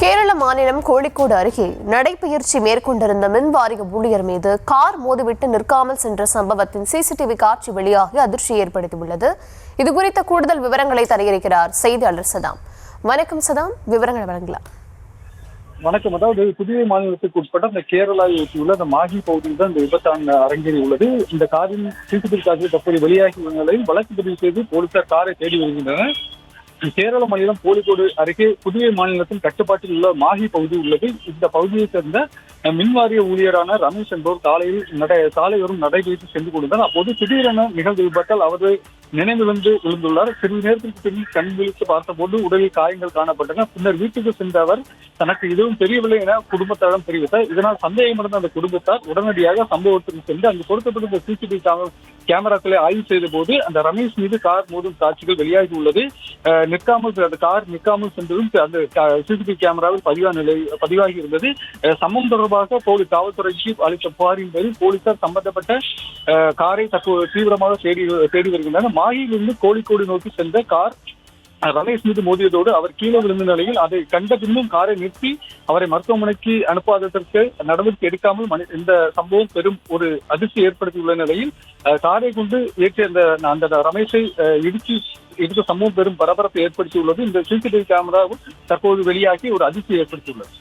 கேரள மாநிலம் கோழிக்கோடு அருகே நடைபயிற்சி மேற்கொண்டிருந்த மின்வாரிய ஊழியர் மீது கார் மோதிவிட்டு நிற்காமல் சென்ற சம்பவத்தின் சிசிடிவி காட்சி வெளியாகி அதிர்ச்சி ஏற்படுத்தியுள்ளது. இதுகுறித்த கூடுதல் விவரங்களை தருகிறார் செய்தியாளர் சதாம். வணக்கம் சதாம், விவரங்களை வழங்கலாம். வணக்கம். அதாவது புதுவை மாநிலத்துக்கு உட்பட்ட அந்த கேரளாவை ஒட்டியுள்ள அந்த மாஹி பகுதியில் தான் இந்த விபத்து அரங்கேறி உள்ளது. இந்த காரின் சிசிடிவி காட்சி தற்போது வெளியாகியுள்ள நிலையில் வழக்கு பதிவு செய்து போலீசார் காரை தேடி வருகின்றனர். கேரள மாநிலம் கோழிக்கோடு அருகே புதுவை மாநிலத்தின் கட்டுப்பாட்டில் உள்ள மாஹி பகுதி உள்ளது. இந்த பகுதியை சேர்ந்த மின்வாரிய ஊழியரான ரமேஷ் என்பவர் காலையில் சாலையோரம் நடைபயிற்சி சென்று கொண்டிருந்தார். அப்போது திடீரென நிகழ்ந்த விபத்தால் அவர் நினைவிழந்து விழுந்துள்ளார். சிறிது நேரத்திற்கு பின் கண் விழித்து பார்த்தபோது உடலில் காயங்கள் காணப்பட்டன. பின்னர் வீட்டுக்கு சென்ற அவர் தனக்கு எதுவும் தெரியவில்லை என குடும்பத்தாரிடம் தெரிவித்தார். இதனால் சந்தேகமடைந்த அந்த குடும்பத்தார் உடனடியாக சம்பவத்திற்கு சென்று அங்கு கொடுக்கப்பட்ட சிசிடிவி கேமராக்களை ஆய்வு செய்த போது அந்த ரமேஷ் மீது கார் மோதும் காட்சிகள் வெளியாகி உள்ளது. அந்த கார் நிற்காமல் சென்றதும் அந்த சிசிடிவி கேமராவில் பதிவாகி இருந்தது. சம்பவம் தொடர்பாக காவல்துறைக்கு அளித்த புகாரின் பேரில் போலீசார் சம்பந்தப்பட்ட காரை தற்போது தீவிரமாக தேடி வருகின்றனர். மாஹியிலிருந்து கோழிக்கோடு நோக்கி சென்ற கார் ரமேஷ் மீது மோதியதோடு அவர் கீழே விழுந்த நிலையில் அதை கண்ட பின்னும் காரை நிறுத்தி அவரை மருத்துவமனைக்கு அனுப்பாததற்கு நடவடிக்கை எடுக்காமல் இந்த சம்பவம் பெரும் ஒரு அதிர்ச்சி ஏற்படுத்தியுள்ள நிலையில் காரை கொண்டு ஏற்றிய அந்த ரமேஷை இடித்த சம்பவம் பெரும் பரபரப்பை ஏற்படுத்தியுள்ளது. இந்த சிசிடிவி கேமராவும் தற்போது வெளியாகி ஒரு அதிர்ச்சி ஏற்படுத்தியுள்ளது.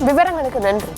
விவரங்களுக்கு நன்றி.